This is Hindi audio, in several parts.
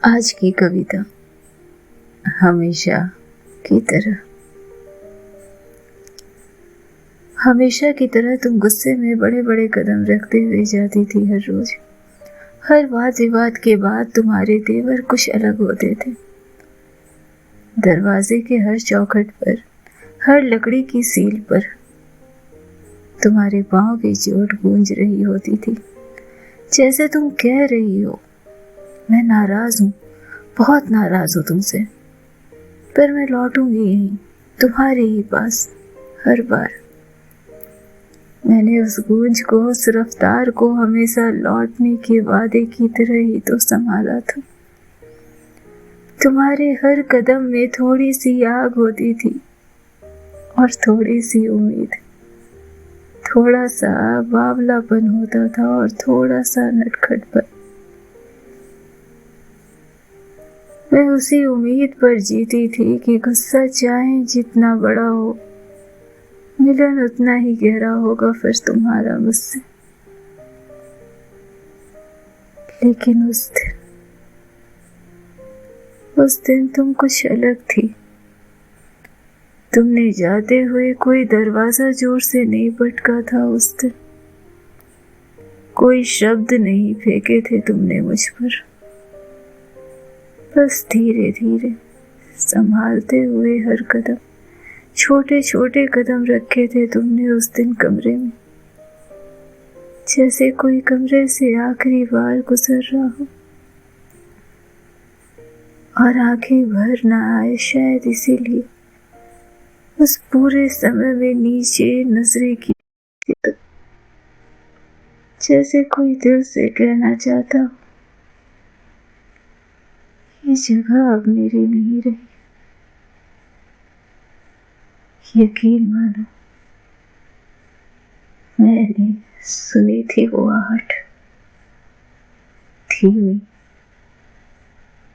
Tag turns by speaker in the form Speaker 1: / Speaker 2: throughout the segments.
Speaker 1: आज की कविता हमेशा की तरह। हमेशा की तरह तुम गुस्से में बड़े बड़े कदम रखते हुए जाती थी हर रोज। हर वाद विवाद के बाद तुम्हारे तेवर कुछ अलग होते थे। दरवाजे के हर चौखट पर, हर लकड़ी की सील पर तुम्हारे पाँव की चोट गूंज रही होती थी। जैसे तुम कह रही हो, मैं नाराज हूँ, बहुत नाराज हूँ तुमसे, पर मैं लौटूंगी यहीं तुम्हारे ही पास हर बार। मैंने उस गूंज को, उस रफ्तार को हमेशा लौटने के वादे की तरह ही तो संभाला था। तुम्हारे हर कदम में थोड़ी सी आग होती थी और थोड़ी सी उम्मीद, थोड़ा सा बावलापन होता था और थोड़ा सा नटखटपन। मैं उसी उम्मीद पर जीती थी कि गुस्सा चाहे जितना बड़ा हो, मिलन उतना ही गहरा होगा फिर तुम्हारा मुझसे। लेकिन उस दिन तुम कुछ अलग थी। तुमने जाते हुए कोई दरवाजा जोर से नहीं पटका था उस दिन, कोई शब्द नहीं फेंके थे तुमने मुझ पर। बस धीरे धीरे संभालते हुए हर कदम, छोटे छोटे कदम रखे थे तुमने उस दिन कमरे में, जैसे कोई कमरे से आखिरी बार गुजर रहा हो और आंखें भर ना आए शायद इसीलिए। उस पूरे समय में नीचे नजरें की, जैसे कोई दिल से कहना चाहता हो, ये जगह अब मेरी नहीं रही। यकीन मानो, मैंने सुनी थी वो आहट, धीमी,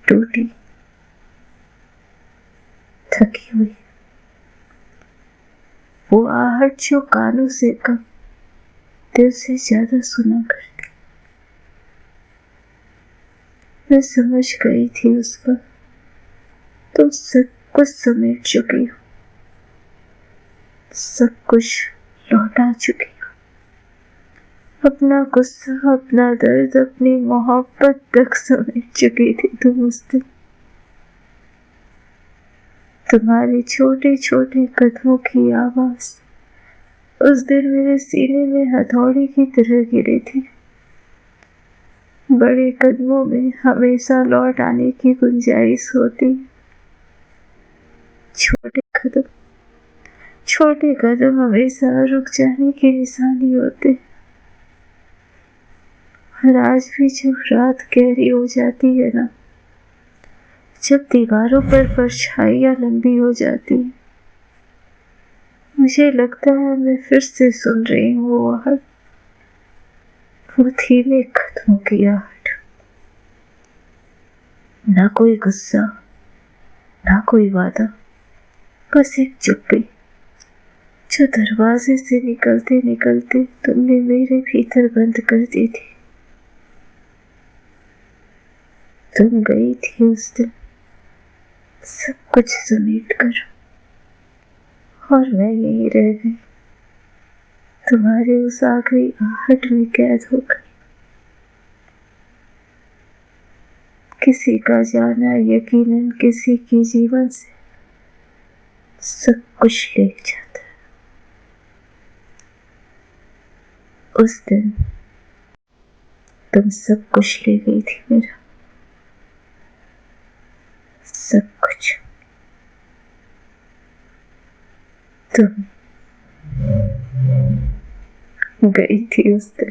Speaker 1: टूटी, थकी हुई। वो आहट जो कानों से कम, दिल से ज्यादा सुना करती। मैं समझ गई थी उस पर तुम सब कुछ समेट चुकी हो, सब कुछ लौटा चुकी हो। अपना गुस्सा, अपना दर्द, अपनी मोहब्बत तक समेट चुकी थी तुम उस दिन। तुम्हारे छोटे छोटे कदमों की आवाज उस दिन मेरे सीने में हथौड़ी की तरह गिरी थी। बड़े कदमों में हमेशा लौट आने की गुंजाइश होती, छोटे कदम हमेशा रुक जाने की निशानी होते। और आज भी जब रात गहरी हो जाती है ना, जब दीवारों पर परछाइयां लंबी हो जाती, मुझे लगता है मैं फिर से सुन रही हूँ वो आहट, वो धीमे कदमों की आहट। ना कोई गुस्सा, ना कोई वादा, बस एक चुप्पी जो दरवाजे से निकलते निकलते तुमने मेरे भीतर बंद कर दी थी। तुम गई थी उस दिन सब कुछ समेट कर, और मैं यहीं रह गई तुम्हारे उस आखिरी आहट में कैद होकर। किसी का जाना यकीनन किसी के जीवन से सब कुछ ले जाता है। उस दिन तुम सब कुछ ले गई थी मेरा, सब कुछ। तुम गई थी उस दिन।